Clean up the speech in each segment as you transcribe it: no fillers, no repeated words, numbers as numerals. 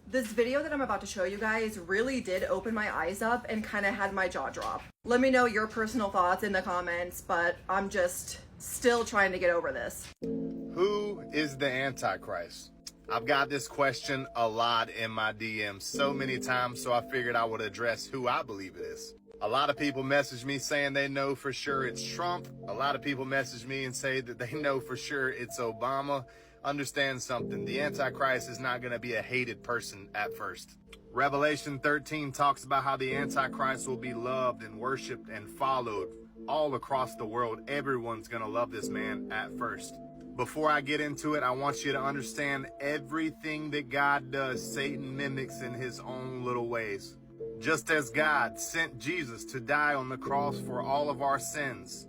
This video that I'm about to show you guys really did open my eyes up and kind of had my jaw drop. Let me know your personal thoughts in the comments, but I'm just still trying to get over this. Who is the Antichrist? I've got this question a lot in my DMs so many times, so I figured I would address who I believe it is. A lot of people message me saying they know for sure it's Trump. A lot of people message me and say that they know for sure it's Obama. Understand something, the Antichrist is not going to be a hated person at first. Revelation 13 talks about how the Antichrist will be loved and worshiped and followed all across the world. Everyone's going to love this man at first. Before I get into it, I want you to understand everything that God does, Satan mimics in his own little ways. Just as God sent Jesus to die on the cross for all of our sins,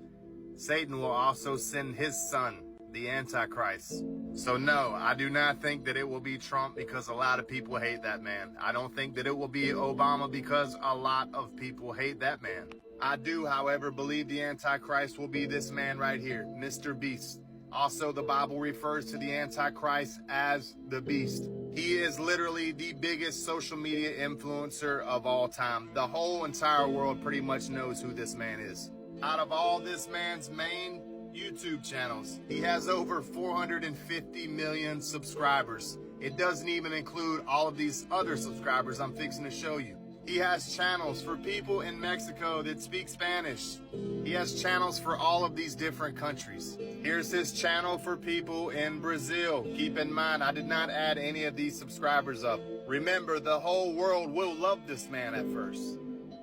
Satan will also send his son, the Antichrist. So no, I do not think that it will be Trump because a lot of people hate that man. I don't think that it will be Obama because a lot of people hate that man. I do, however, believe the Antichrist will be this man right here, Mr. Beast. Also, the Bible refers to the Antichrist as the Beast. He is literally the biggest social media influencer of all time. The whole entire world pretty much knows who this man is. Out of all this man's main YouTube channels, he has over 450 million subscribers. It doesn't even include all of these other subscribers I'm fixing to show you. He has channels for people in Mexico that speak Spanish. He has channels for all of these different countries. Here's his channel for people in Brazil. Keep in mind, I did not add any of these subscribers up. Remember, the whole world will love this man at first.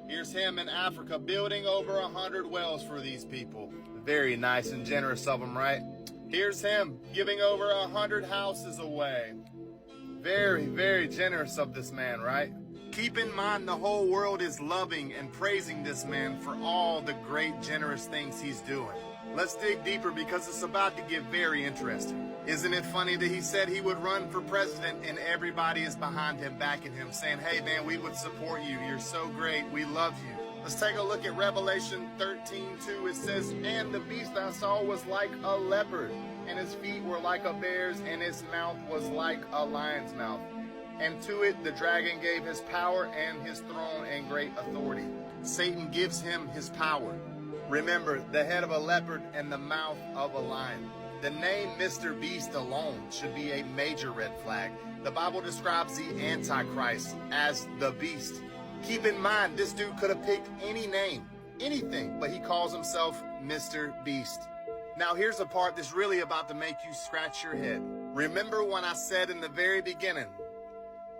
Here's him in Africa building over 100 wells for these people. Very nice and generous of him, right? Here's him giving over 100 houses away. Very, very generous of this man, right? Keep in mind the whole world is loving and praising this man for all the great, generous things he's doing. Let's dig deeper because it's about to get very interesting. Isn't it funny that he said he would run for president and everybody is behind him, backing him, saying, hey man, we would support you. You're so great. We love you. Let's take a look at Revelation 13:2. It says, and the beast I saw was like a leopard, and his feet were like a bear's, and his mouth was like a lion's mouth. And to it the dragon gave his power and his throne and great authority. Satan gives him his power. Remember, the head of a leopard and the mouth of a lion. The name Mr. Beast alone should be a major red flag. The Bible describes the Antichrist as the beast. Keep in mind, this dude could have picked any name, anything, but he calls himself Mr. Beast. Now here's the part that's really about to make you scratch your head. Remember when I said in the very beginning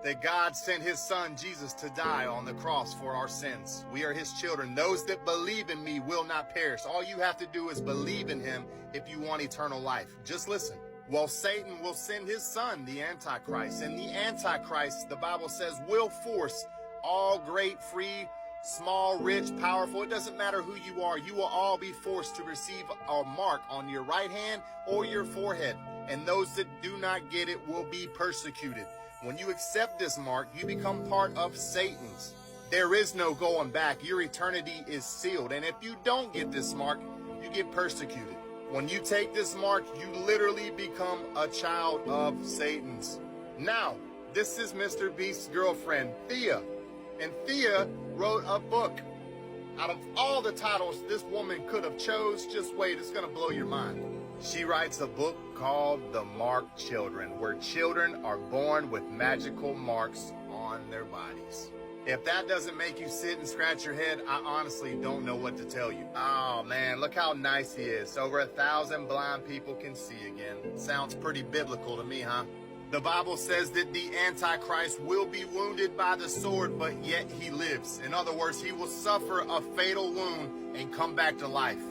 that God sent his son Jesus to die on the cross for our sins? We are his children. Those that believe in me will not perish. All you have to do is believe in him if you want eternal life. Just listen. Well, Satan will send his son, the Antichrist, and the Antichrist, the Bible says, will force all great, free, small, rich, powerful, it doesn't matter who you are, you will all be forced to receive a mark on your right hand or your forehead. And those that do not get it will be persecuted. When you accept this mark, you become part of Satan's. There is no going back. Your eternity is sealed. And if you don't get this mark, you get persecuted. When you take this mark, you literally become a child of Satan's. Now, this is Mr. Beast's girlfriend, Thea. And Thea wrote a book. Out of all the titles this woman could have chose, just wait, it's going to blow your mind. She writes a book called The Marked Children, where children are born with magical marks on their bodies. If that doesn't make you sit and scratch your head, I honestly don't know what to tell you. Oh man, look how nice he is. Over 1,000 blind people can see again. Sounds pretty biblical to me, huh? The Bible says that the Antichrist will be wounded by the sword, but yet he lives. In other words, he will suffer a fatal wound and come back to life.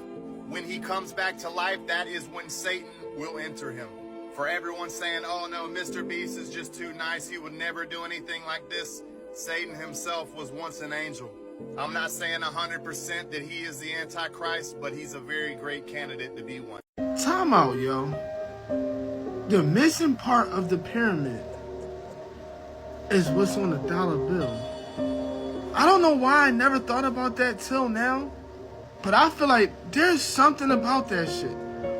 When he comes back to life, that is when Satan will enter him. For everyone saying, oh no, Mr. Beast is just too nice, he would never do anything like this, Satan himself was once an angel. I'm not saying 100% that he is the Antichrist, but he's a very great candidate to be one. Time out, yo. The missing part of the pyramid is what's on the dollar bill. I don't know why I never thought about that till now, but I feel like there's something about that shit.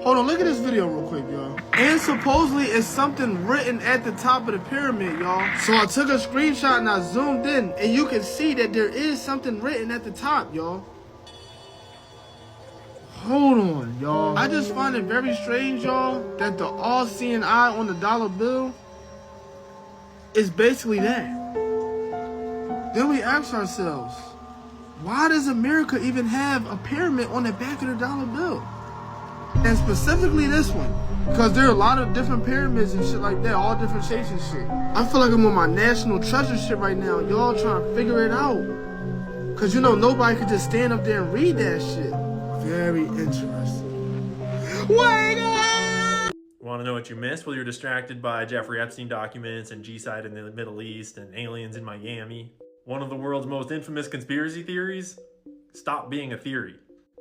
Hold on, look at this video real quick, y'all. And supposedly it's something written at the top of the pyramid, y'all. So I took a screenshot and I zoomed in, and you can see that there is something written at the top, y'all. Hold on, y'all. I just find it very strange, y'all, that the all-seeing eye on the dollar bill is basically that. Then we ask ourselves, why does America even have a pyramid on the back of the dollar bill? And specifically this one, because there are a lot of different pyramids and shit like that, all different shapes and shit. I feel like I'm on my national treasure shit right now. Y'all trying to figure it out. Because, you know, nobody could just stand up there and read that shit. Very interesting. Wake up! Want to know what you missed? Well, you're distracted by Jeffrey Epstein documents and G-Side in the Middle East and aliens in Miami. One of the world's most infamous conspiracy theories? Stop being a theory.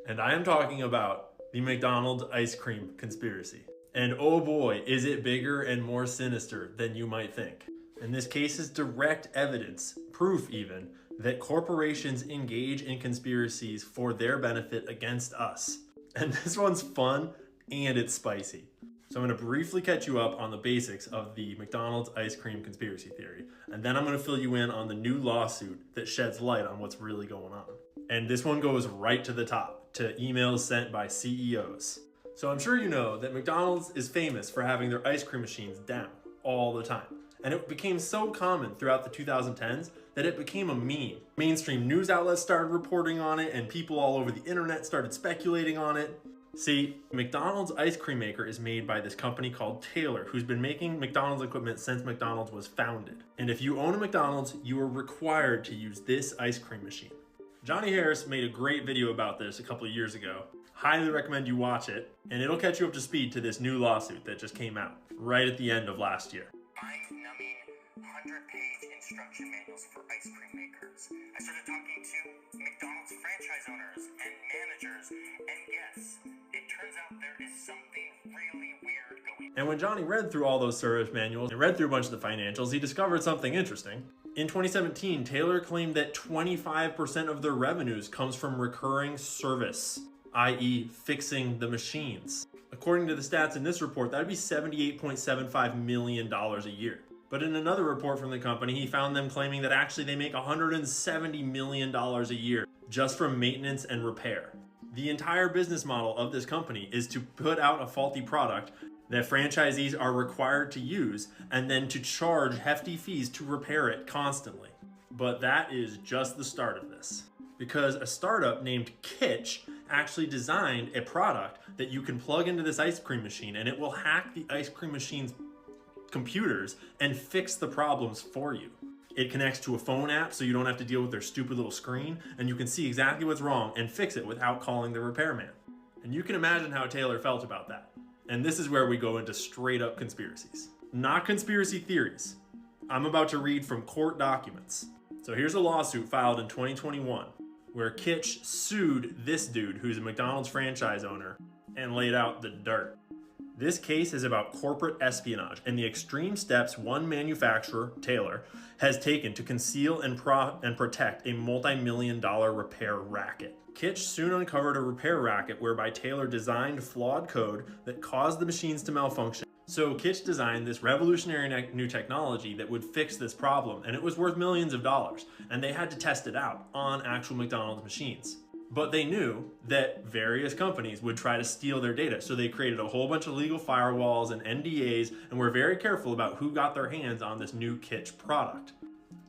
And I am talking about the McDonald's ice cream conspiracy. And oh boy, is it bigger and more sinister than you might think. And this case is direct evidence, proof even, that corporations engage in conspiracies for their benefit against us. And this one's fun and it's spicy. So I'm going to briefly catch you up on the basics of the McDonald's ice cream conspiracy theory. And then I'm going to fill you in on the new lawsuit that sheds light on what's really going on. And this one goes right to the top, to emails sent by CEOs. So I'm sure you know that McDonald's is famous for having their ice cream machines down all the time. And it became so common throughout the 2010s that it became a meme. Mainstream news outlets started reporting on it and people all over the internet started speculating on it. See, McDonald's ice cream maker is made by this company called Taylor, who's been making McDonald's equipment since McDonald's was founded. And if you own a McDonald's, you are required to use this ice cream machine. Johnny Harris made a great video about this a couple of years ago. Highly recommend you watch it, and it'll catch you up to speed to this new lawsuit that just came out right at the end of last year. Mind-numbing 100-page instruction manuals for ice cream makers. I started talking to McDonald's franchise owners and managers, and yes, it turns out there is something really weird going on. And when Johnny read through all those service manuals and read through a bunch of the financials, he discovered something interesting. In 2017, Taylor claimed that 25% of their revenues comes from recurring service, i.e. fixing the machines. According to the stats in this report, that would be $78.75 million a year. But in another report from the company, he found them claiming that actually they make $170 million a year just from maintenance and repair. The entire business model of this company is to put out a faulty product that franchisees are required to use and then to charge hefty fees to repair it constantly. But that is just the start of this. Because a startup named Kitsch actually designed a product that you can plug into this ice cream machine and it will hack the ice cream machine's computers and fix the problems for you. It connects to a phone app so you don't have to deal with their stupid little screen, and you can see exactly what's wrong and fix it without calling the repairman. And you can imagine how Taylor felt about that. And this is where we go into straight up conspiracies. Not conspiracy theories. I'm about to read from court documents. So here's a lawsuit filed in 2021 where Kitsch sued this dude who's a McDonald's franchise owner and laid out the dirt. This case is about corporate espionage and the extreme steps one manufacturer, Taylor, has taken to conceal and protect a multi-million-dollar repair racket. Kitsch soon uncovered a repair racket whereby Taylor designed flawed code that caused the machines to malfunction. So Kitsch designed this revolutionary new technology that would fix this problem, and it was worth millions of dollars, and they had to test it out on actual McDonald's machines. But they knew that various companies would try to steal their data, so they created a whole bunch of legal firewalls and NDAs and were very careful about who got their hands on this new Kitsch product.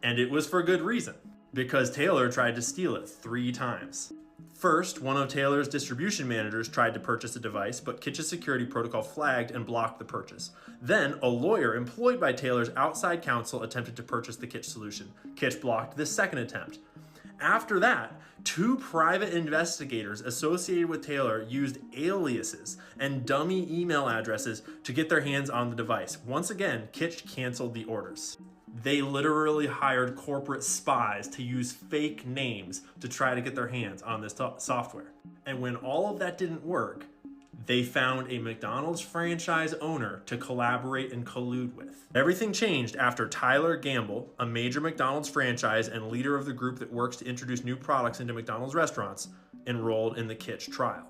And it was for good reason, because Taylor tried to steal it 3 times. First, one of Taylor's distribution managers tried to purchase a device, but Kitsch's security protocol flagged and blocked the purchase. Then, a lawyer employed by Taylor's outside counsel attempted to purchase the Kitsch solution. Kitsch blocked this second attempt. After that, 2 private investigators associated with Taylor used aliases and dummy email addresses to get their hands on the device. Once again, Kitsch canceled the orders. They literally hired corporate spies to use fake names to try to get their hands on this software. And when all of that didn't work, they found a McDonald's franchise owner to collaborate and collude with. Everything changed after Tyler Gamble, a major McDonald's franchise and leader of the group that works to introduce new products into McDonald's restaurants, enrolled in the Kitsch trial.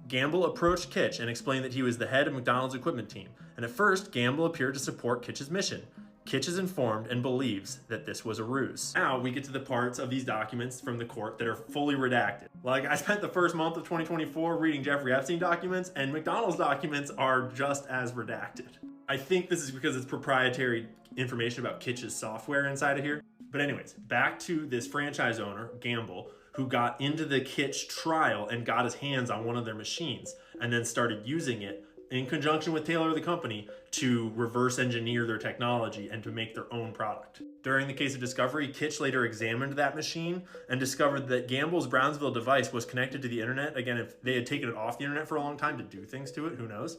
Gamble approached Kitch and explained that he was the head of McDonald's equipment team, and at first, Gamble appeared to support Kitch's mission. Kitch is informed and believes that this was a ruse. Now we get to the parts of these documents from the court that are fully redacted. Like, I spent the first month of 2024 reading Jeffrey Epstein documents, and McDonald's documents are just as redacted. I think this is because it's proprietary information about Kitch's software inside of here. But anyways, back to this franchise owner, Gamble, who got into the Kitch trial and got his hands on one of their machines and then started using it in conjunction with Taylor, the company, to reverse engineer their technology and to make their own product. During the case of discovery, Kitch later examined that machine and discovered that Gamble's Brownsville device was connected to the internet. Again, if they had taken it off the internet for a long time to do things to it, who knows?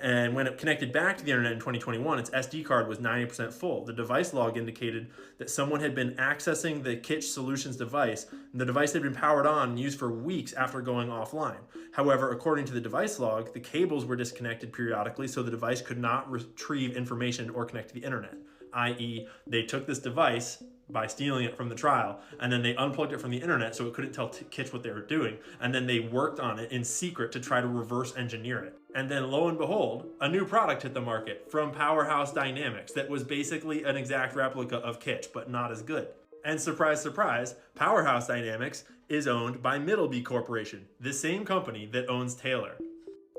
And when it connected back to the internet in 2021, its SD card was 90% full. The device log indicated that someone had been accessing the Kitch Solutions device, and the device had been powered on and used for weeks after going offline. However, according to the device log, the cables were disconnected periodically, so the device could not retrieve information or connect to the internet, i.e., they took this device by stealing it from the trial, and then they unplugged it from the internet so it couldn't tell Kitch what they were doing, and then they worked on it in secret to try to reverse engineer it. And then lo and behold, a new product hit the market from Powerhouse Dynamics that was basically an exact replica of Kitch, but not as good. And surprise, surprise, Powerhouse Dynamics is owned by Middleby Corporation, the same company that owns Taylor.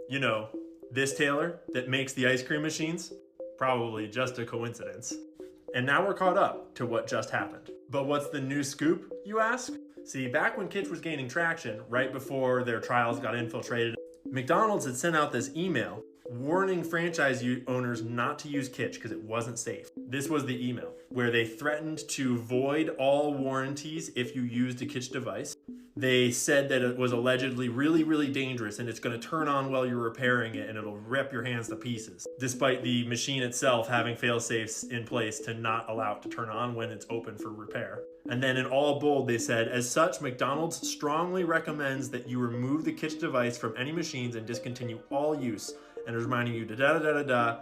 You know, this Taylor that makes the ice cream machines? Probably just a coincidence. And now we're caught up to what just happened. But what's the new scoop, you ask? See, back when Kitch was gaining traction, right before their trials got infiltrated, McDonald's had sent out this email warning franchise owners not to use Kitch because it wasn't safe. This was the email where they threatened to void all warranties if you used a Kitch device. They said that it was allegedly really, really dangerous and it's going to turn on while you're repairing it and it'll rip your hands to pieces, despite the machine itself having fail-safes in place to not allow it to turn on when it's open for repair. And then in all bold, they said, as such, McDonald's strongly recommends that you remove the Kitch device from any machines and discontinue all use, and is reminding you da-da-da-da-da,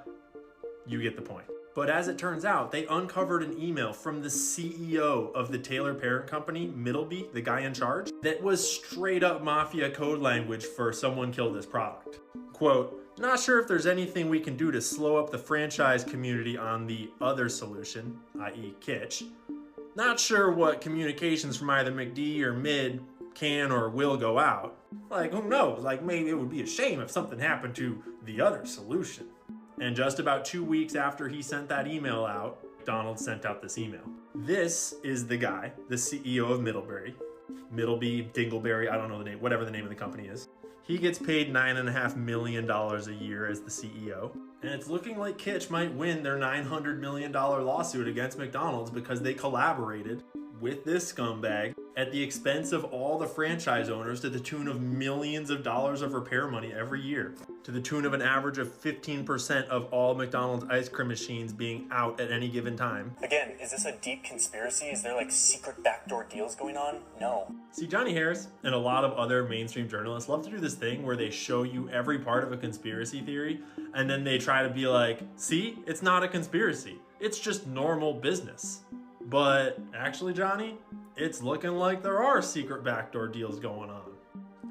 you get the point. But as it turns out, they uncovered an email from the CEO of the Taylor parent company, Middleby, the guy in charge, that was straight up mafia code language for someone killed this product. Quote, not sure if there's anything we can do to slow up the franchise community on the other solution, i.e. Kitch. Not sure what communications from either McD or Mid can or will go out. Like, who knows? Like, maybe it would be a shame if something happened to the other solution. And just about 2 weeks after he sent that email out, McDonald's sent out this email. This is the guy, the CEO of Middleby, Dingleberry, I don't know the name, whatever the name of the company is. He gets paid $9.5 million a year as the CEO. And it's looking like Kitch might win their $900 million lawsuit against McDonald's because they collaborated with this scumbag at the expense of all the franchise owners to the tune of millions of dollars of repair money every year, to the tune of an average of 15% of all McDonald's ice cream machines being out at any given time. Again, is this a deep conspiracy? Is there like secret backdoor deals going on? No. See, Johnny Harris and a lot of other mainstream journalists love to do this thing where they show you every part of a conspiracy theory and then they try to be like, see, it's not a conspiracy. It's just normal business. But actually, Johnny, it's looking like there are secret backdoor deals going on.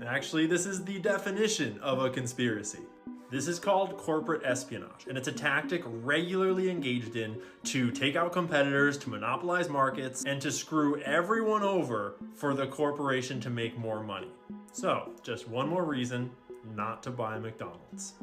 Actually, this is the definition of a conspiracy. This is called corporate espionage, and it's a tactic regularly engaged in to take out competitors, to monopolize markets, and to screw everyone over for the corporation to make more money. So, just one more reason not to buy McDonald's.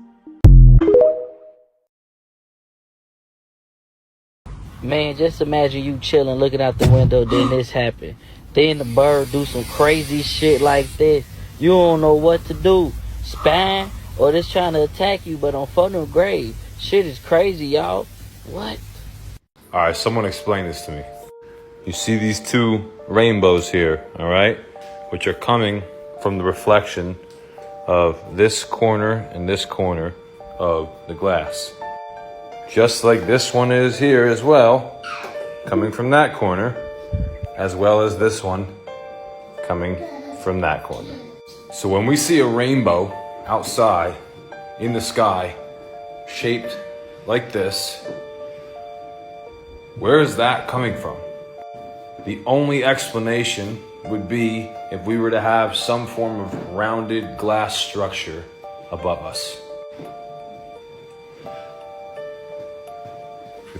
Man, just imagine you chilling, looking out the window, then this happen. Then the bird do some crazy shit like this. You don't know what to do. Spine or just trying to attack you, but on fucking grave. Shit is crazy, y'all. What? All right, someone explain this to me. You see these two rainbows here, all right, which are coming from the reflection of this corner and this corner of the glass. Just like this one is here as well, coming from that corner, as well as this one coming from that corner. So when we see a rainbow outside in the sky, shaped like this, where is that coming from? The only explanation would be if we were to have some form of rounded glass structure above us.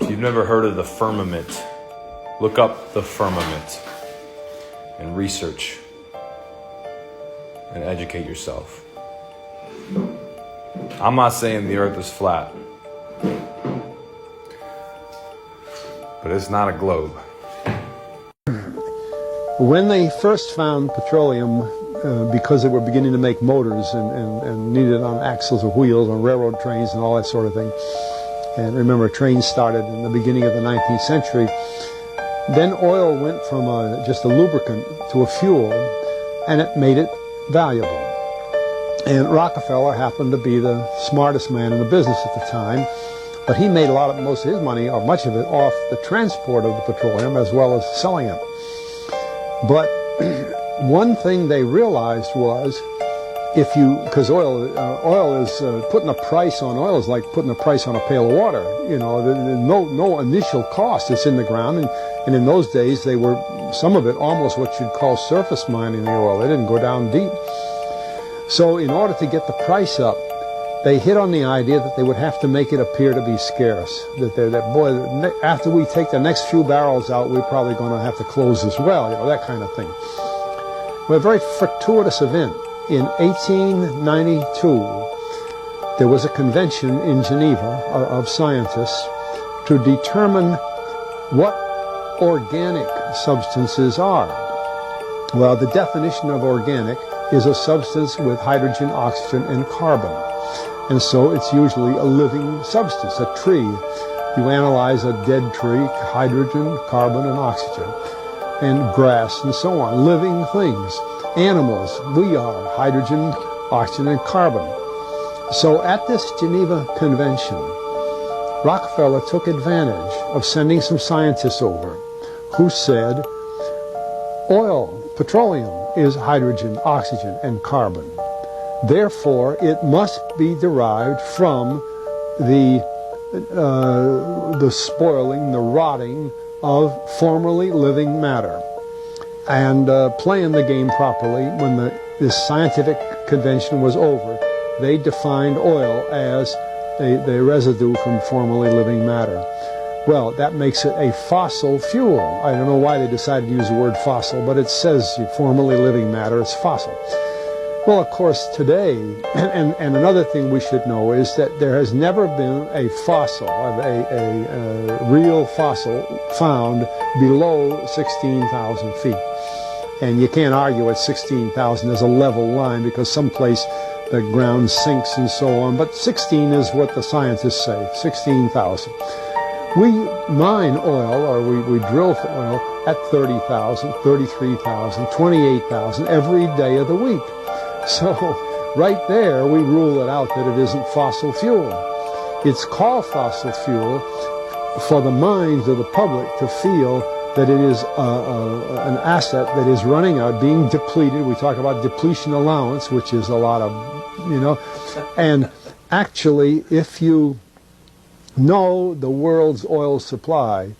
If you've never heard of the firmament, look up the firmament and research and educate yourself. I'm not saying the earth is flat, but it's not a globe. When they first found petroleum, because they were beginning to make motors and needed on axles or wheels on railroad trains and all that sort of thing, and remember trains started in the beginning of the 19th century, then oil went from just a lubricant to a fuel, and it made it valuable. And Rockefeller happened to be the smartest man in the business at the time, but he made most of his money, or much of it, off the transport of the petroleum as well as selling it. But one thing they realized was, because oil is putting a price on oil is like putting a price on a pail of water. You know, no initial cost. It's in the ground, and in those days they were, some of it almost what you'd call surface mining the oil. They didn't go down deep. So in order to get the price up, they hit on the idea that they would have to make it appear to be scarce. That after we take the next few barrels out, we're probably going to have to close this well, that kind of thing. Well, a very fortuitous event. In 1892, there was a convention in Geneva of scientists to determine what organic substances are. Well, the definition of organic is a substance with hydrogen, oxygen, and carbon. And so it's usually a living substance, a tree. You analyze a dead tree, hydrogen, carbon, and oxygen, and grass, and so on, living things. Animals, we are hydrogen, oxygen, and carbon. So at this Geneva Convention, Rockefeller took advantage of sending some scientists over who said, oil, petroleum, is hydrogen, oxygen, and carbon. Therefore, it must be derived from the spoiling, the rotting of formerly living matter. And playing the game properly, when this scientific convention was over, they defined oil as the residue from formerly living matter. Well, that makes it a fossil fuel. I don't know why they decided to use the word fossil, but it says formerly living matter, it's fossil. Well, of course, today, and another thing we should know is that there has never been a fossil, a real fossil found below 16,000 feet. And you can't argue at 16,000 as a level line because someplace the ground sinks and so on. But 16 is what the scientists say, 16,000. We mine oil, or we drill for oil at 30,000, 33,000, 28,000 every day of the week. So right there we rule it out that it isn't fossil fuel. It's called fossil fuel for the minds of the public to feel that it is an asset that is running out, being depleted. We talk about depletion allowance, which is a lot of, and actually if you know the world's oil supply,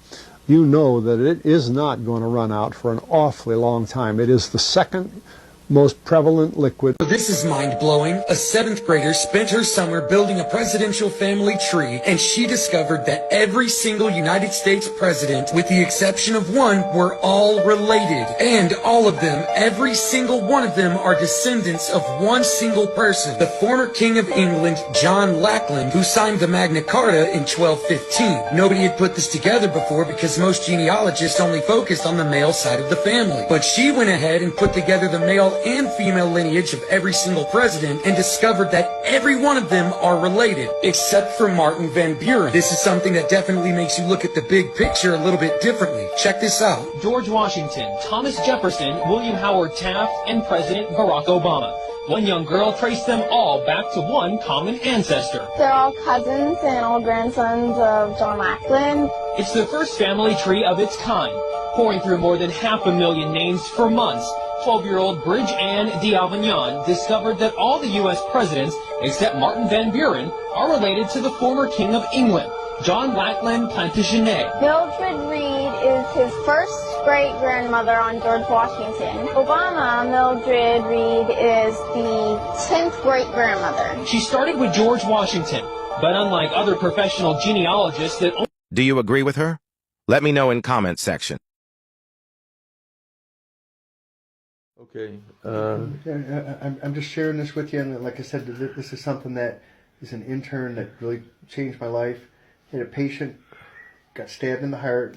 you know that it is not going to run out for an awfully long time. It is the second most prevalent liquid. This is mind-blowing. A 7th grader spent her summer building a presidential family tree, and she discovered that every single United States president, with the exception of one, were all related. And all of them, every single one of them, are descendants of one single person, the former King of England, John Lackland, who signed the Magna Carta in 1215. Nobody had put this together before because most genealogists only focused on the male side of the family. But she went ahead and put together the male and female lineage of every single president and discovered that every one of them are related, except for Martin Van Buren. This is something that definitely makes you look at the big picture a little bit differently. Check this out. George Washington, Thomas Jefferson, William Howard Taft, and President Barack Obama. One young girl traced them all back to one common ancestor. They're all cousins and all grandsons of John Lackland. It's the first family tree of its kind, pouring through more than 500,000 names for months. 12-year-old Bridge Ann d'Avignon discovered that all the U.S. presidents, except Martin Van Buren, are related to the former King of England, John Lackland Plantagenet. Mildred Reed is his first great-grandmother on George Washington. Obama, Mildred Reed, is the 10th great-grandmother. She started with George Washington, but unlike other professional genealogists that... Do you agree with her? Let me know in comments section. Okay. I'm just sharing this with you, and like I said, this is something that is an intern that really changed my life. I had a patient got stabbed in the heart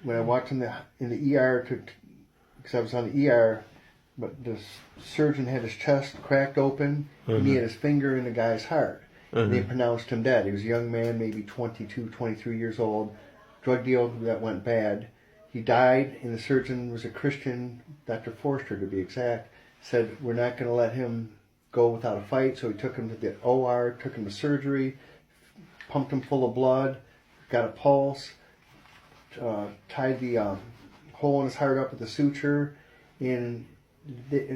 when I walked in the ER because I was on the ER, but the surgeon had his chest cracked open and he had his finger in the guy's heart. And they pronounced him dead. He was a young man, maybe 22, 23 years old, drug deal that went bad. He died, and the surgeon was a Christian, Dr. Forster to be exact, said, we're not going to let him go without a fight, so he took him to the OR, took him to surgery, pumped him full of blood, got a pulse, tied the hole in his heart up with a suture, and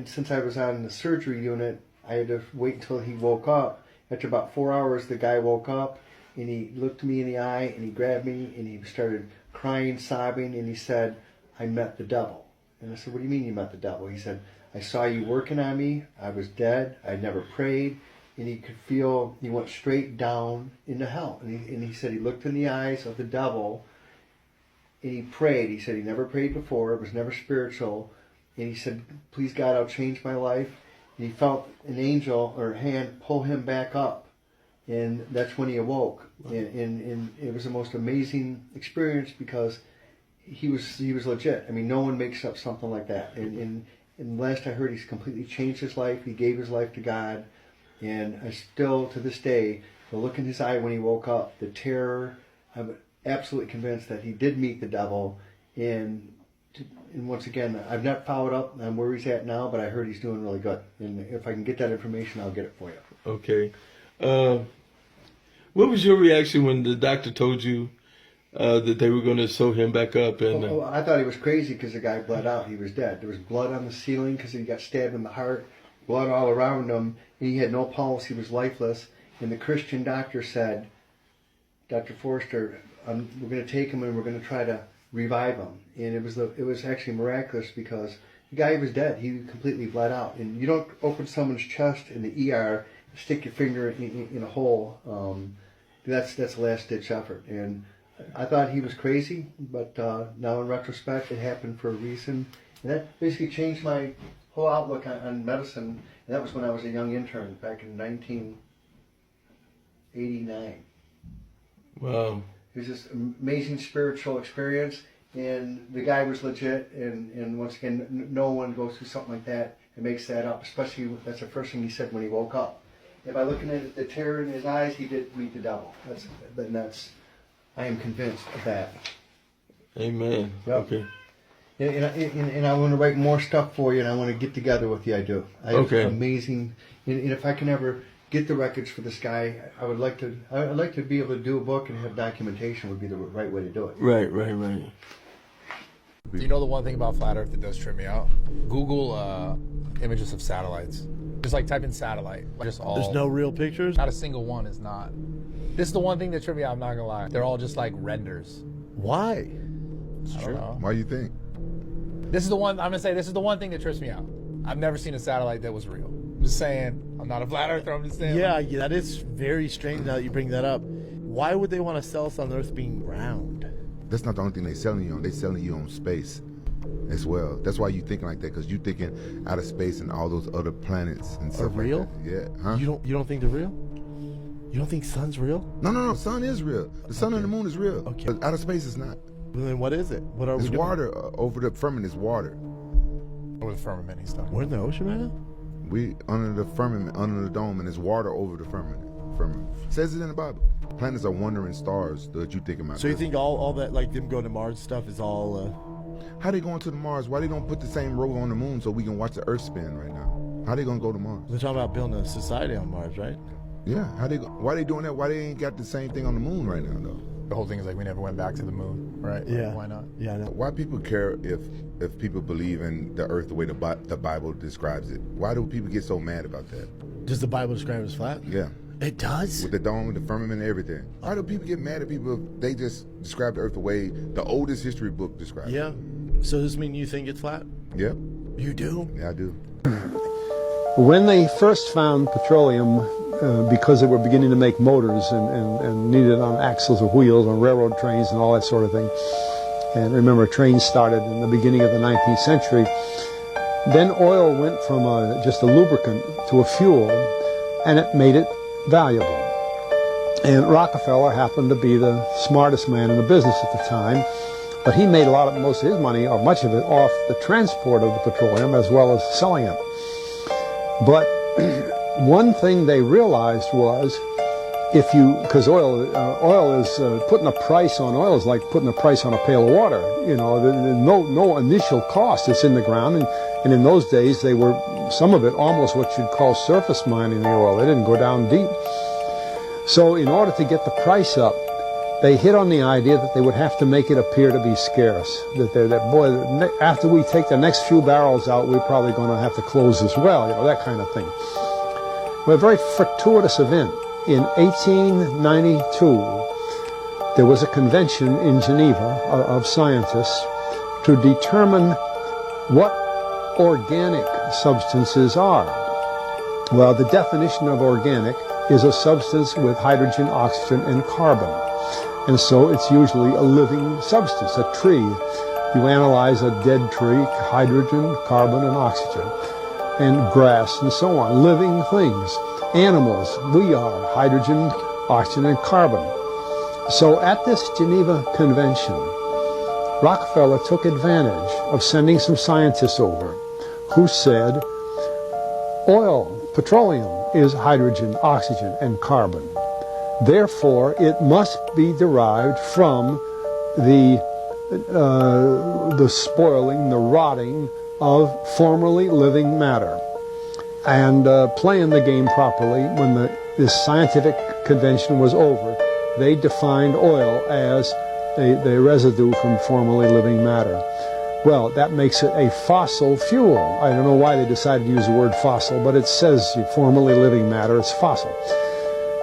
since I was on the surgery unit, I had to wait until he woke up. After about 4 hours, the guy woke up, and he looked me in the eye, and he grabbed me, and he started crying, sobbing, and he said, I met the devil. And I said, what do you mean you met the devil? He said, I saw you working on me. I was dead. I never prayed. And he could feel, he went straight down into hell. And he said he looked in the eyes of the devil, and he prayed. He said he never prayed before. It was never spiritual. And he said, please God, I'll change my life. And he felt an angel or a hand pull him back up. And that's when he awoke. And it was the most amazing experience because he was legit. I mean, no one makes up something like that. And last I heard, he's completely changed his life. He gave his life to God. And I still, to this day, the look in his eye when he woke up, the terror, I'm absolutely convinced that he did meet the devil. And once again, I've not followed up on where he's at now, but I heard he's doing really good. And if I can get that information, I'll get it for you. Okay. What was your reaction when the doctor told you that they were going to sew him back up? And I thought he was crazy because the guy bled out. He was dead. There was blood on the ceiling because he got stabbed in the heart, blood all around him, and he had no pulse. He was lifeless. And the Christian doctor said, Dr. Forster, we're going to take him and we're going to try to revive him. And it was actually miraculous because the guy was dead. He completely bled out. And you don't open someone's chest in the ER, stick your finger in a hole. That's a last-ditch effort. And I thought he was crazy, but now in retrospect, it happened for a reason. And that basically changed my whole outlook on medicine. And that was when I was a young intern back in 1989. Wow. It was this amazing spiritual experience, and the guy was legit, and once again, no one goes through something like that and makes that up, especially that's the first thing he said when he woke up. And by looking at the terror in his eyes, he did meet the devil. I am convinced of that. Amen. Yep. Okay. And I want to write more stuff for you, and I want to get together with you. I do. Okay. Amazing. And if I can ever get the records for this guy, I'd like to be able to do a book and have documentation would be the right way to do it. Right. You know the one thing about flat Earth that does trip me out? Google images of satellites. Just like type in satellite. Just all. There's no real pictures? Not a single one is not. This is the one thing that tripped me out, I'm not gonna lie. They're all just like renders. Why? I don't know. Why do you think? This is the one, I'm gonna say this is the one thing that trips me out. I've never seen a satellite that was real. I'm just saying, I'm not a flat earther, I'm just saying. Yeah, that is very strange now that you bring that up. Why would they want to sell us on Earth being round? That's not the only thing they're selling you on. They're selling you on space as well. That's why you're thinking like that, because you're thinking out of space and all those other planets and stuff. Are real? Like that. Yeah. Huh? You don't think they're real? You don't think sun's real? No. The sun is real. The sun and the moon is real. Okay. But outer space is not. Well, then what is it? What are we doing? Water. Over the firmament is water. Over the firmament and stuff. We're in the ocean right now? We under the firmament, under the dome, and there's water over the firmament. It says it in the Bible. Planets are wandering stars that you think about. So you think all that, like them going to Mars stuff is all... How they going to the Mars? Why they don't put the same rover on the moon so we can watch the Earth spin right now? How they gonna go to Mars? They're talking about building a society on Mars, right? Yeah. Why they doing that? Why they ain't got the same thing on the moon right now, though? The whole thing is like we never went back to the moon, right? Yeah. Like, why not? Yeah. I know. Why people care if people believe in the Earth the way the Bible describes it? Why do people get so mad about that? Does the Bible describe it as flat? Yeah. It does? With the dome, the firmament, and everything. Why do people get mad at people if they just describe the Earth the way the oldest history book describes it? Yeah. So does this mean you think it's flat? Yep. You do? Yeah, I do. When they first found petroleum, because they were beginning to make motors and needed on axles or wheels on railroad trains and all that sort of thing, and remember trains started in the beginning of the 19th century, then oil went from just a lubricant to a fuel, and it made it valuable. And Rockefeller happened to be the smartest man in the business at the time, but he made most of his money, or much of it, off the transport of the petroleum as well as selling it. But one thing they realized was, because oil is putting a price on oil is like putting a price on a pail of water. You know, no initial cost. It's in the ground, and in those days they were, some of it almost what you'd call surface mining the oil. They didn't go down deep. So in order to get the price up, they hit on the idea that they would have to make it appear to be scarce. After we take the next few barrels out, we're probably going to have to close this well, that kind of thing. Well, a very fortuitous event. In 1892, there was a convention in Geneva of scientists to determine what organic substances are. Well, the definition of organic is a substance with hydrogen, oxygen, and carbon. And so it's usually a living substance, a tree. You analyze a dead tree, hydrogen, carbon, and oxygen, and grass, and so on, living things. Animals, we are hydrogen, oxygen, and carbon. So at this Geneva Convention, Rockefeller took advantage of sending some scientists over who said, oil, petroleum, is hydrogen, oxygen, and carbon. Therefore, it must be derived from the spoiling, the rotting of formerly living matter. And playing the game properly, when this scientific convention was over, they defined oil as the residue from formerly living matter. Well, that makes it a fossil fuel. I don't know why they decided to use the word fossil, but it says formerly living matter, it's fossil.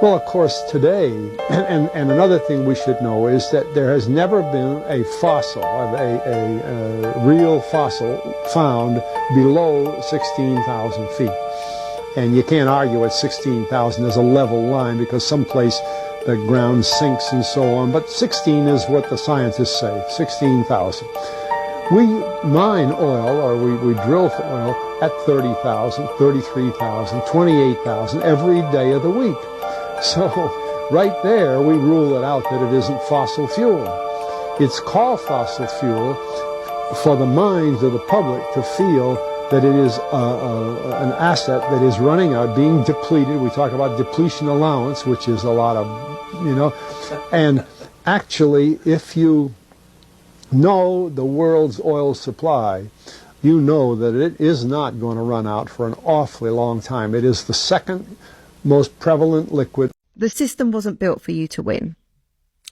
Well, of course, today, and another thing we should know is that there has never been a fossil, a real fossil found below 16,000 feet. And you can't argue at 16,000 as a level line because someplace the ground sinks and so on. But 16 is what the scientists say, 16,000. We mine oil, or we drill for oil at 30,000, 33,000, 28,000 every day of the week. So right there, we rule it out that it isn't fossil fuel. It's called fossil fuel for the minds of the public to feel that it is an asset that is running out, being depleted. We talk about depletion allowance, which is a lot of, and actually, if you know the world's oil supply, you know that it is not going to run out for an awfully long time. It is the second most prevalent liquid. The system wasn't built for you to win.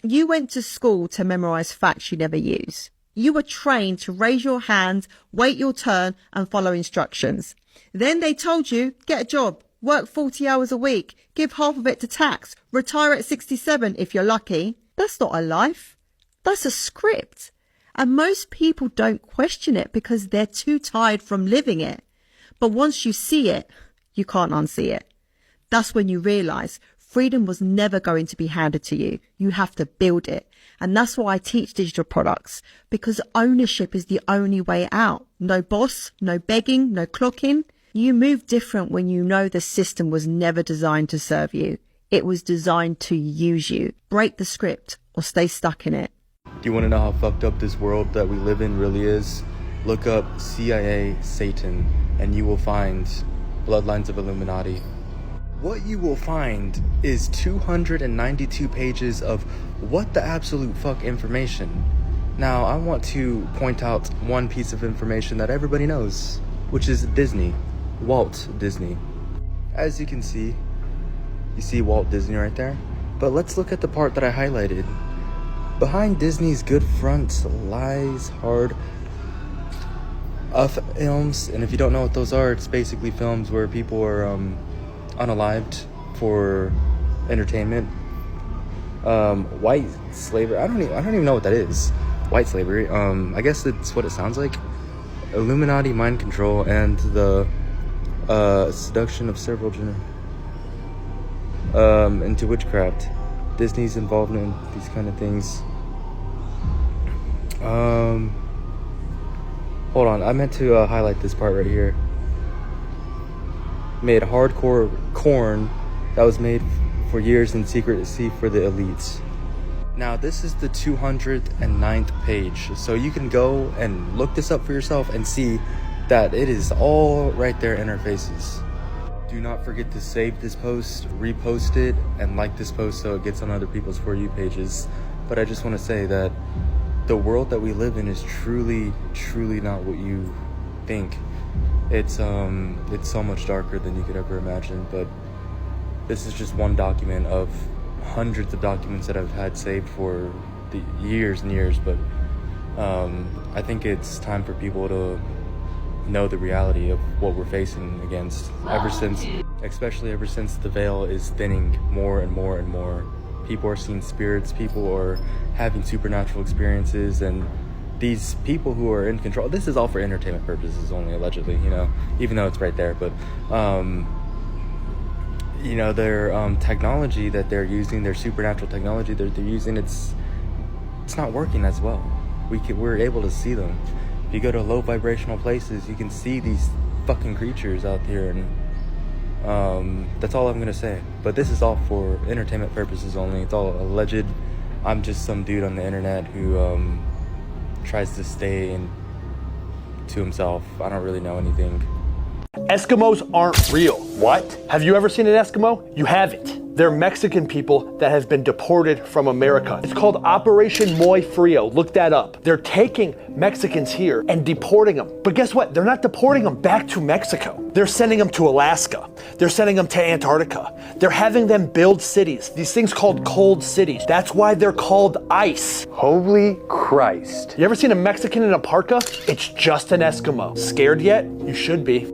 You went to school to memorize facts you never use. You were trained to raise your hand, wait your turn, and follow instructions. Then they told you, get a job, work 40 hours a week, give half of it to tax, retire at 67 if you're lucky. That's not a life. That's a script. And most people don't question it because they're too tired from living it. But once you see it, you can't unsee it. That's when you realize freedom was never going to be handed to you. You have to build it. And that's why I teach digital products, because ownership is the only way out. No boss, no begging, no clocking. You move different when you know the system was never designed to serve you. It was designed to use you. Break the script or stay stuck in it. Do you want to know how fucked up this world that we live in really is? Look up CIA, Satan, and you will find Bloodlines of Illuminati. What you will find is 292 pages of what the absolute fuck information. Now, I want to point out one piece of information that everybody knows, which is Disney. Walt Disney. As you can see, you see Walt Disney right there? But let's look at the part that I highlighted. Behind Disney's good front lies hard films, and if you don't know what those are, it's basically films where people are unalived for entertainment. White slavery, I don't even know what that is. white slavery. I guess it's what it sounds like. Illuminati, mind control, and the seduction of several into witchcraft. Disney's involvement in these kind of things. Hold on, I meant to highlight this part right here. Made hardcore corn that was made for years in secrecy for the elites. Now this is the 209th page, so you can go and look this up for yourself and see that it is all right there in our faces. Do not forget to save this post, repost it, and like this post so it gets on other people's For You pages. But I just want to say that the world that we live in is truly not what you think. It's so much darker than you could ever imagine, but this is just one document of hundreds of documents that I've had saved for the years and years. But I think it's time for people to know the reality of what we're facing against, especially ever since the veil is thinning more and more and more. People are seeing spirits, people are having supernatural experiences, and these people who are in control, this is all for entertainment purposes only, allegedly, you know, even though it's right there, but you know, their technology that they're using, their supernatural technology they're using, it's not working as well. We're able to see them. If you go to low vibrational places, you can see these fucking creatures out here, and that's all I'm gonna say. But this is all for entertainment purposes only. It's all alleged. I'm just some dude on the internet who tries to stay to himself. I don't really know anything. Eskimos aren't real. What? Have you ever seen an Eskimo? You haven't. They're Mexican people that have been deported from America. It's called Operation Muy Frio. Look that up. They're taking Mexicans here and deporting them. But guess what? They're not deporting them back to Mexico. They're sending them to Alaska. They're sending them to Antarctica. They're having them build cities. These things called cold cities. That's why they're called ice. Holy Christ. You ever seen a Mexican in a parka? It's just an Eskimo. Scared yet? You should be.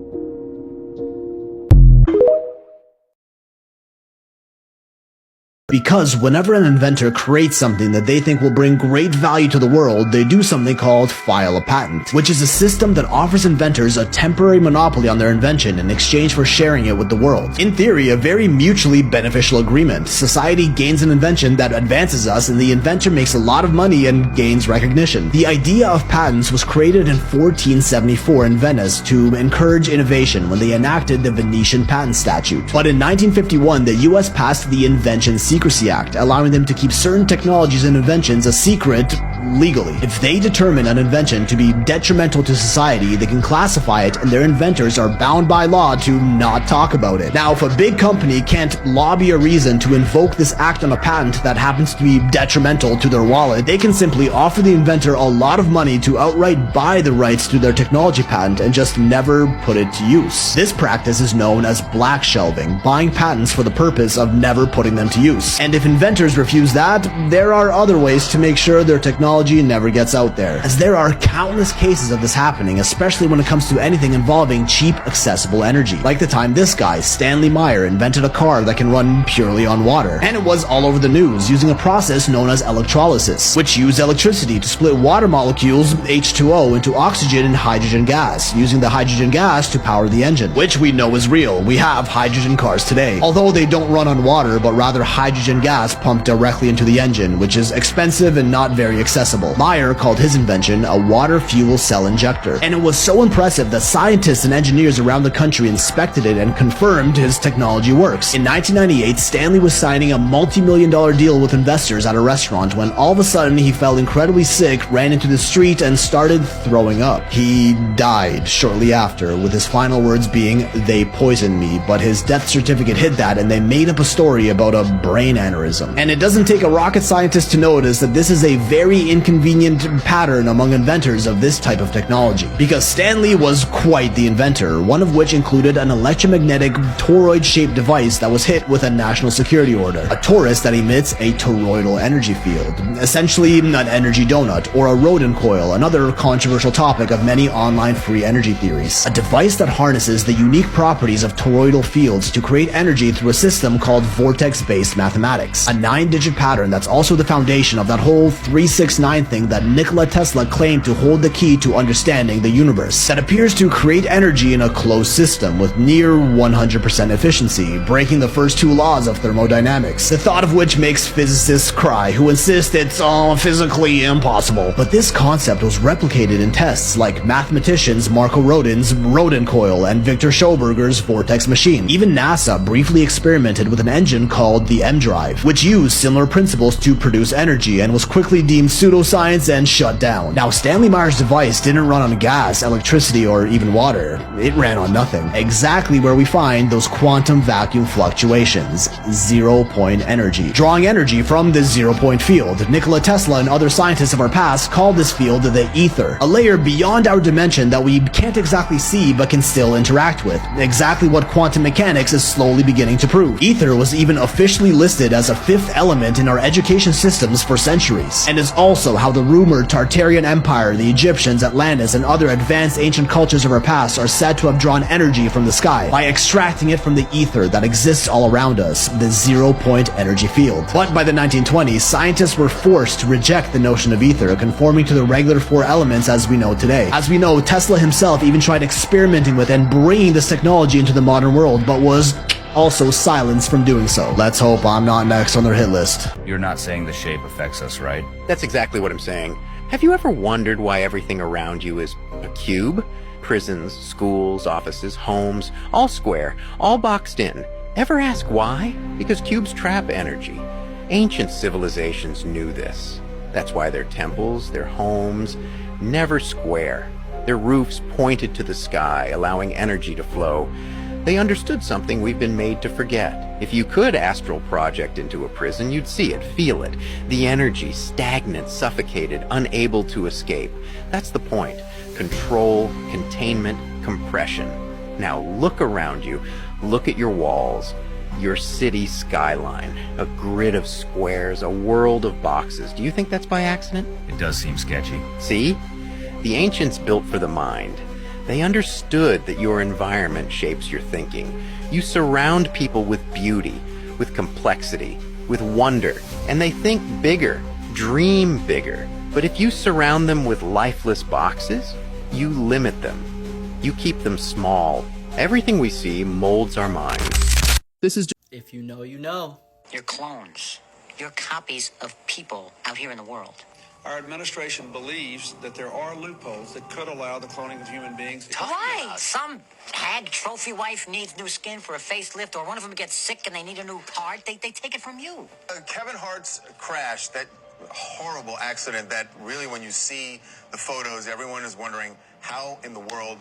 Because whenever an inventor creates something that they think will bring great value to the world, they do something called file a patent, which is a system that offers inventors a temporary monopoly on their invention in exchange for sharing it with the world. In theory, a very mutually beneficial agreement. Society gains an invention that advances us, and the inventor makes a lot of money and gains recognition. The idea of patents was created in 1474 in Venice to encourage innovation when they enacted the Venetian Patent Statute. But in 1951, the US passed the Invention Secrecy Act, allowing them to keep certain technologies and inventions a secret legally. If they determine an invention to be detrimental to society, they can classify it, and their inventors are bound by law to not talk about it. Now, if a big company can't lobby a reason to invoke this act on a patent that happens to be detrimental to their wallet, they can simply offer the inventor a lot of money to outright buy the rights to their technology patent and just never put it to use. This practice is known as black shelving, buying patents for the purpose of never putting them to use. And if inventors refuse that, there are other ways to make sure their technology never gets out there. As there are countless cases of this happening, especially when it comes to anything involving cheap, accessible energy. Like the time this guy, Stanley Meyer, invented a car that can run purely on water. And it was all over the news, using a process known as electrolysis, which used electricity to split water molecules, H2O, into oxygen and hydrogen gas, using the hydrogen gas to power the engine, which we know is real. We have hydrogen cars today. Although they don't run on water, but rather hydrogen gas pumped directly into the engine, which is expensive and not very accessible. Meyer called his invention a water fuel cell injector, and it was so impressive that scientists and engineers around the country inspected it and confirmed his technology works. In 1998, Stanley was signing a multi-million-dollar deal with investors at a restaurant when all of a sudden he felt incredibly sick, ran into the street, and started throwing up. He died shortly after, with his final words being, "They poisoned me," but his death certificate hid that, and they made up a story about a brain aneurysm. And it doesn't take a rocket scientist to notice that this is a very inconvenient pattern among inventors of this type of technology. Because Stanley was quite the inventor, one of which included an electromagnetic toroid-shaped device that was hit with a national security order. A torus that emits a toroidal energy field. Essentially, an energy donut, or a rodent coil, another controversial topic of many online free energy theories. A device that harnesses the unique properties of toroidal fields to create energy through a system called vortex-based mathematics. A 9-digit pattern that's also the foundation of that whole 3-6 6ix9ine thing that Nikola Tesla claimed to hold the key to understanding the universe that appears to create energy in a closed system with near 100% efficiency, breaking the first two laws of thermodynamics, the thought of which makes physicists cry who insist it's physically impossible. But this concept was replicated in tests like mathematicians Marco Rodin's Rodin coil and Victor Schauberger's vortex machine. Even NASA briefly experimented with an engine called the M-Drive, which used similar principles to produce energy and was quickly deemed pseudoscience and shut down. Now, Stanley Meyer's device didn't run on gas, electricity, or even water. It ran on nothing. Exactly where we find those quantum vacuum fluctuations, zero-point energy. Drawing energy from this zero-point field, Nikola Tesla and other scientists of our past called this field the ether, a layer beyond our dimension that we can't exactly see but can still interact with. Exactly what quantum mechanics is slowly beginning to prove. Ether was even officially listed as a fifth element in our education systems for centuries, and is also how the rumored Tartarian Empire, the Egyptians, Atlantis, and other advanced ancient cultures of our past are said to have drawn energy from the sky by extracting it from the ether that exists all around us, the zero-point energy field. But by the 1920s, scientists were forced to reject the notion of ether, conforming to the regular four elements as we know today. As we know, Tesla himself even tried experimenting with and bringing this technology into the modern world, but was also silenced from doing so. Let's hope I'm not next on their hit list. You're not saying the shape affects us, right? That's exactly what I'm saying. Have you ever wondered why everything around you is a cube? Prisons, schools, offices, homes, all square, all boxed in. Ever ask why? Because cubes trap energy. Ancient civilizations knew this. That's why their temples, their homes, never square. Their roofs pointed to the sky, allowing energy to flow. They understood something we've been made to forget. If you could astral project into a prison, you'd see it, feel it. The energy, stagnant, suffocated, unable to escape. That's the point. Control, containment, compression. Now look around you. Look at your walls. Your city skyline. A grid of squares, a world of boxes. Do you think that's by accident? It does seem sketchy. See? The ancients built for the mind. They understood that your environment shapes your thinking. You surround people with beauty, with complexity, with wonder, and they think bigger, dream bigger. But if you surround them with lifeless boxes, you limit them. You keep them small. Everything we see molds our minds. If you know, you know. You're clones. You're copies of people out here in the world. Our administration believes that there are loopholes that could allow the cloning of human beings. Right. Some hag trophy wife needs new skin for a facelift, or one of them gets sick and they need a new part. They take it from you. Kevin Hart's crash, that horrible accident that really when you see the photos, everyone is wondering how in the world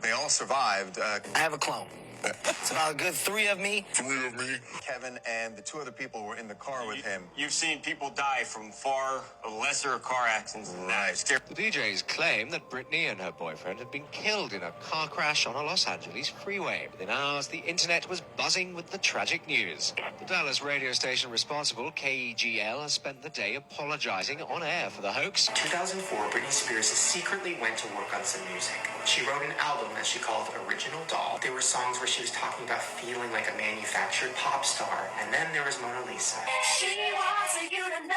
they all survived. I have a clone. It's about a good three of me. Kevin and the two other people were in the car with him. You've seen people die from far lesser car accidents than that. The DJs claim that Britney and her boyfriend had been killed in a car crash on a Los Angeles freeway. Within hours, the internet was buzzing with the tragic news. The Dallas radio station responsible, KEGL, has spent the day apologizing on air for the hoax. 2004, Britney Spears secretly went to work on some music. She wrote an album that she called Original Doll. There were songs where she was talking about feeling like a manufactured pop star. And then there was Mona Lisa. She wants you to know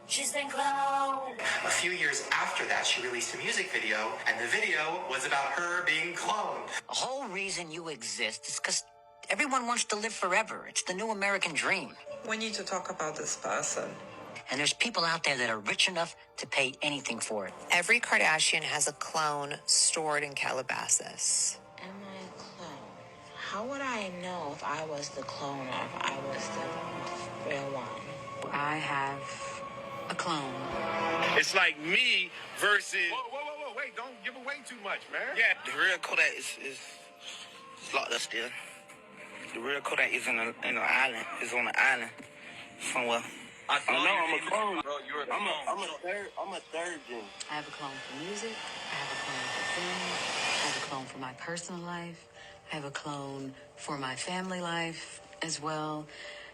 she's been cloned. A few years after that, she released a music video, and the video was about her being cloned. The whole reason you exist is because everyone wants to live forever. It's the new American dream. We need to talk about this person. And there's people out there that are rich enough to pay anything for it. Every Kardashian has a clone stored in Calabasas. Am I a clone? How would I know if I was the clone or if I was the real one? I have a clone. It's like me versus... Whoa, wait, don't give away too much, man. Yeah, the real Kodak is locked up still. The real Kodak is in an island. It's on an island somewhere. I know I'm a clone, bro. You're a clone. I'm a third gen. I have a clone for music. I have a clone for film. I have a clone for my personal life. I have a clone for my family life as well.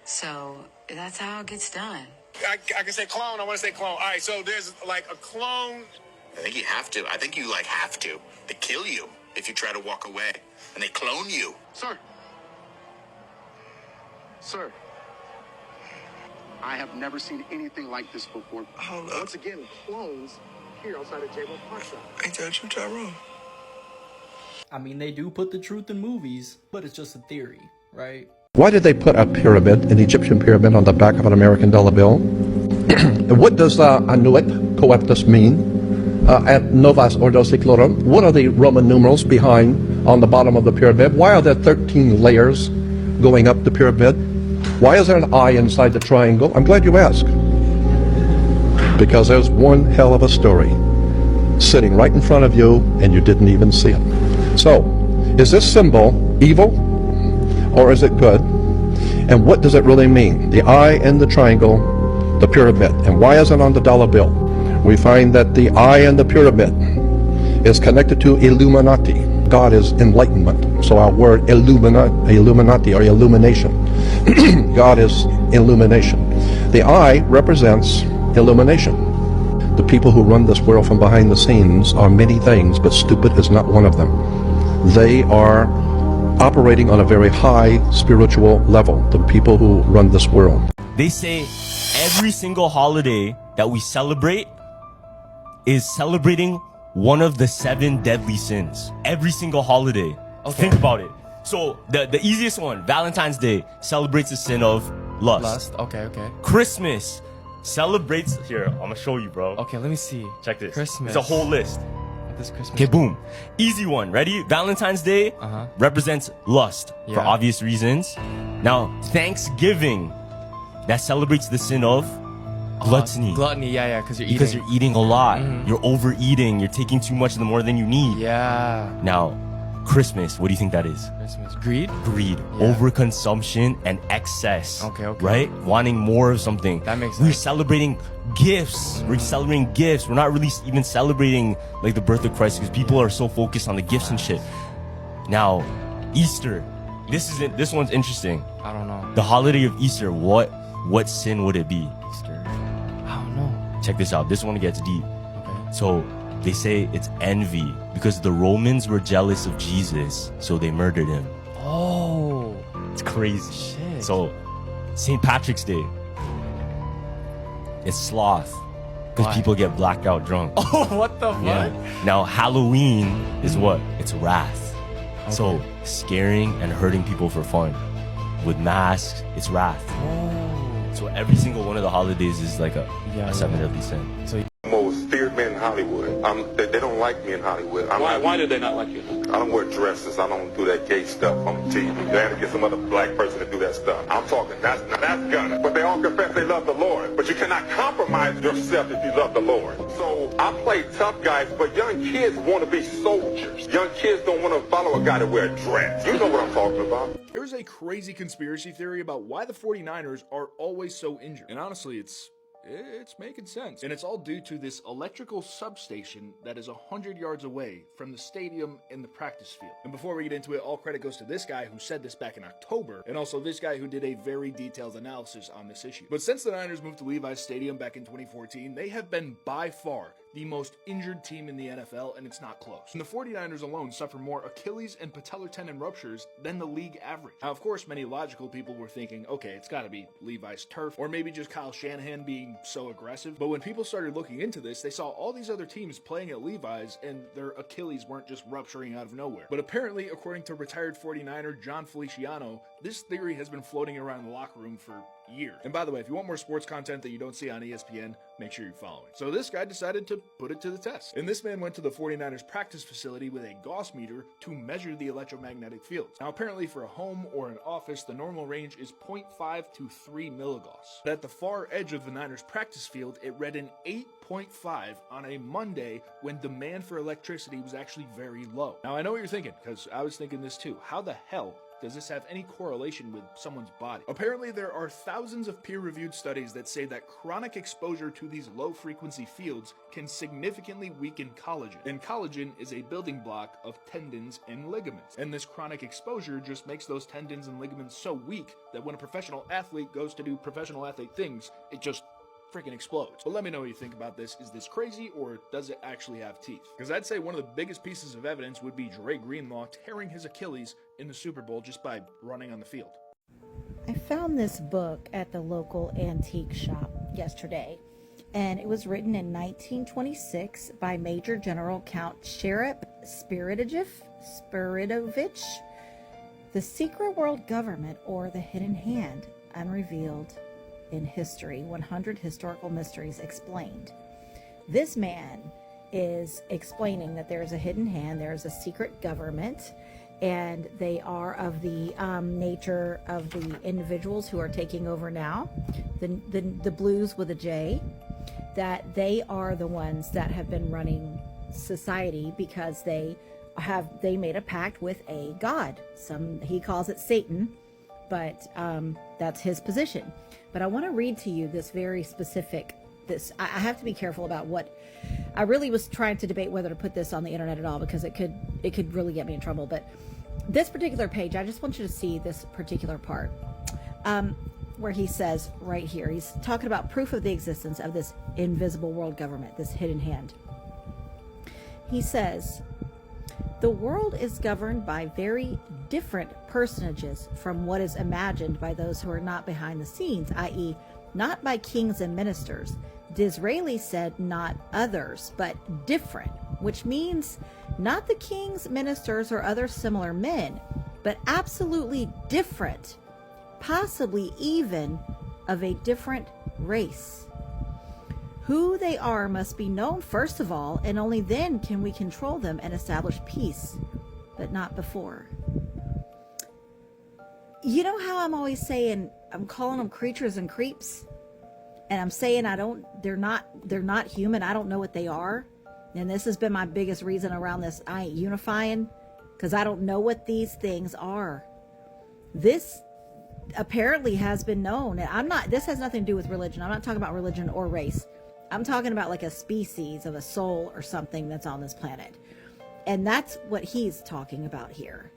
So that's how it gets done. I can say clone. I want to say clone. All right, so there's like a clone. I think you have to. I think you have to. They kill you if you try to walk away. And they clone you. Sir. I have never seen anything like this before. Hold up. Once again, clones here outside of J-Lo Parkside. Ain't that true, Tyrone? I mean, they do put the truth in movies, but it's just a theory, right? Why did they put a pyramid, an Egyptian pyramid, on the back of an American dollar bill? And what does annuit coeptus mean? At novas ordo seclorum, what are the Roman numerals behind on the bottom of the pyramid? Why are there 13 layers going up the pyramid? Why is there an eye inside the triangle? I'm glad you asked. Because there's one hell of a story sitting right in front of you and you didn't even see it. So, is this symbol evil or is it good? And what does it really mean? The eye in the triangle, the pyramid. And why is it on the dollar bill? We find that the eye in the pyramid is connected to Illuminati. God is enlightenment. So our word Illuminati or illumination. God is illumination. The eye represents illumination. The people who run this world from behind the scenes are many things, but stupid is not one of them. They are operating on a very high spiritual level, the people who run this world. They say every single holiday that we celebrate is celebrating one of the 7 deadly sins. Every single holiday. Okay. Think about it. So the easiest one, Valentine's Day, celebrates the sin of lust. Okay. Christmas celebrates, here, I'm gonna show you, bro. Okay, let me see. Check this. Christmas. It's a whole list. This Christmas. Okay, boom. Easy one. Ready? Valentine's Day represents lust for obvious reasons. Now, Thanksgiving, that celebrates the sin of gluttony. Gluttony, yeah, because you're eating a lot. You're overeating. You're taking too much more than you need. Yeah. Now, Christmas, what do you think that is? Christmas. Greed? Greed. Yeah. Overconsumption and excess. Okay. Right? Wanting more of something. That makes sense. We're celebrating gifts. We're celebrating gifts. We're not really even celebrating like the birth of Christ because people are so focused on the gifts and shit. Now, Easter. This one's interesting. I don't know. The holiday of Easter, what sin would it be? Easter. I don't know. Check this out. This one gets deep. Okay. So they say it's envy because the Romans were jealous of Jesus, so they murdered him. Oh, it's crazy. Shit. So St. Patrick's Day, it's sloth because people get blacked out drunk. Oh, what the fuck? Yeah. Now Halloween is what? It's wrath. Okay. So scaring and hurting people for fun. With masks, it's wrath. Oh. So every single one of the holidays is like a 7 deadly sin. So most feared man in Hollywood. They don't like me in Hollywood. Why do they not like you? I don't wear dresses. I don't do that gay stuff on TV. They had to get some other black person to do that stuff. I'm talking, that's gunning. But they all confess they love the Lord. But you cannot compromise yourself if you love the Lord. So I play tough guys, but young kids want to be soldiers. Young kids don't want to follow a guy to wear a dress. You know what I'm talking about. There's a crazy conspiracy theory about why the 49ers are always so injured. And honestly, it's making sense. And it's all due to this electrical substation that is 100 yards away from the stadium and the practice field. And before we get into it, all credit goes to this guy who said this back in October, and also this guy who did a very detailed analysis on this issue. But since the Niners moved to Levi's Stadium back in 2014, they have been by far the most injured team in the NFL, and it's not close. And the 49ers alone suffer more Achilles and patellar tendon ruptures than the league average. Now, of course, many logical people were thinking, okay, it's gotta be Levi's turf, or maybe just Kyle Shanahan being so aggressive. But when people started looking into this, they saw all these other teams playing at Levi's, and their Achilles weren't just rupturing out of nowhere. But apparently, according to retired 49er John Feliciano, this theory has been floating around the locker room for years. And by the way, if you want more sports content that you don't see on ESPN, make sure you follow it. So this guy decided to put it to the test. And this man went to the 49ers practice facility with a Gauss meter to measure the electromagnetic fields. Now apparently for a home or an office, the normal range is 0.5 to 3 milligauss. But at the far edge of the Niners practice field, it read an 8.5 on a Monday when demand for electricity was actually very low. Now I know what you're thinking, because I was thinking this too. How the hell does this have any correlation with someone's body? Apparently, there are thousands of peer-reviewed studies that say that chronic exposure to these low-frequency fields can significantly weaken collagen. And collagen is a building block of tendons and ligaments. And this chronic exposure just makes those tendons and ligaments so weak that when a professional athlete goes to do professional athlete things, it just freaking explodes. But let me know what you think about this. Is this crazy, or does it actually have teeth? Because I'd say one of the biggest pieces of evidence would be Dre Greenlaw tearing his Achilles in the Super Bowl just by running on the field. I found this book at the local antique shop yesterday, and it was written in 1926 by Major General Count Sherep Spiridovich, The Secret World Government, or The Hidden Hand, Unrevealed in History, 100 Historical Mysteries Explained. This man is explaining that there's a hidden hand, there's a secret government, and they are of the nature of the individuals who are taking over now, the blues with a J, that they are the ones that have been running society because they made a pact with a god. He calls it Satan, but that's his position. But I want to read to you this very specific. I have to be careful about what I really was trying to debate whether to put this on the internet at all, because it could really get me in trouble. But this particular page, I just want you to see this particular part where he says right here, he's talking about proof of the existence of this invisible world government, this hidden hand. He says, the world is governed by very different personages from what is imagined by those who are not behind the scenes, i.e., not by kings and ministers. Disraeli said not others, but different, which means not the kings, ministers, or other similar men, but absolutely different, possibly even of a different race. Who they are must be known first of all, and only then can we control them and establish peace, but not before. You know how I'm always saying, I'm calling them creatures and creeps? And I'm saying they're not human. I don't know what they are. And this has been my biggest reason around this. I ain't unifying, because I don't know what these things are. This apparently has been known. And this has nothing to do with religion. I'm not talking about religion or race. I'm talking about like a species of a soul or something that's on this planet. And that's what he's talking about here.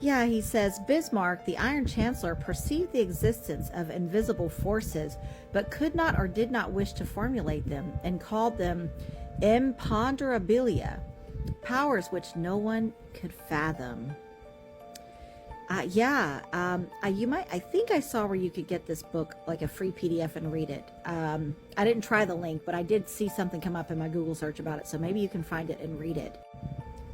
Yeah, he says, Bismarck, the Iron Chancellor, perceived the existence of invisible forces, but could not or did not wish to formulate them, and called them imponderabilia, powers which no one could fathom. I think I saw where you could get this book, like a free PDF, and read it. I didn't try the link, but I did see something come up in my Google search about it, so maybe you can find it and read it.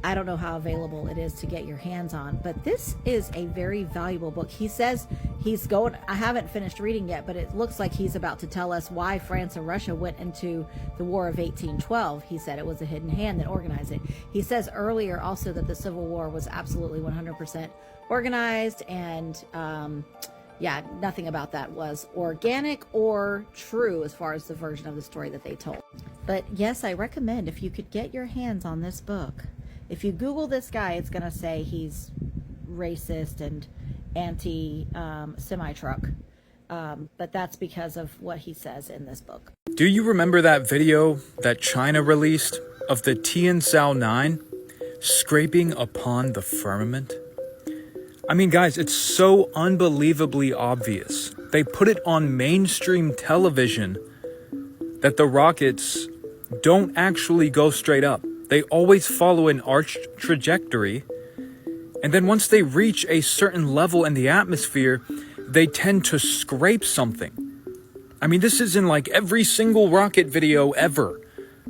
I don't know how available it is to get your hands on, but this is a very valuable book. He says I haven't finished reading yet, but it looks like he's about to tell us why France and Russia went into the War of 1812. He said it was a hidden hand that organized it. He says earlier also that the Civil War was absolutely 100% organized, and nothing about that was organic or true as far as the version of the story that they told. But yes, I recommend, if you could get your hands on this book. If you Google this guy, it's going to say he's racist and anti-semi-truck. But that's because of what he says in this book. Do you remember that video that China released of the Tianzhao 9 scraping upon the firmament? I mean, guys, it's so unbelievably obvious. They put it on mainstream television that the rockets don't actually go straight up. They always follow an arched trajectory, and then once they reach a certain level in the atmosphere, they tend to scrape something. I mean, this is in like every single rocket video ever.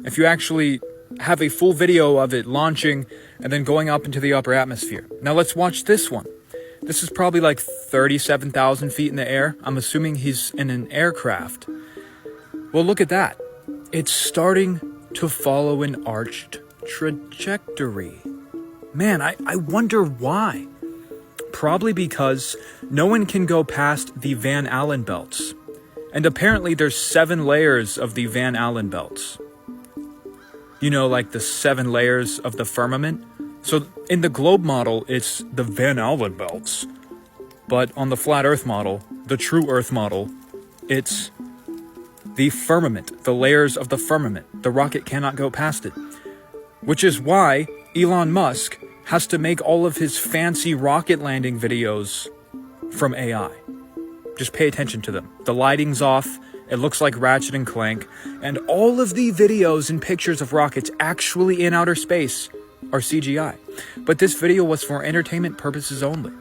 If you actually have a full video of it launching and then going up into the upper atmosphere. Now let's watch this one. This is probably like 37,000 feet in the air. I'm assuming he's in an aircraft. Well, look at that. It's starting to follow an arched trajectory. Man, I wonder why. Probably because no one can go past the Van Allen belts. And apparently there's 7 layers of the Van Allen belts. You know, like the 7 layers of the firmament? So in the globe model, it's the Van Allen belts. But on the flat earth model, the true earth model, it's the firmament, the layers of the firmament. The rocket cannot go past it. Which is why Elon Musk has to make all of his fancy rocket landing videos from AI. Just pay attention to them. The lighting's off, it looks like Ratchet and Clank, and all of the videos and pictures of rockets actually in outer space are CGI. But this video was for entertainment purposes only.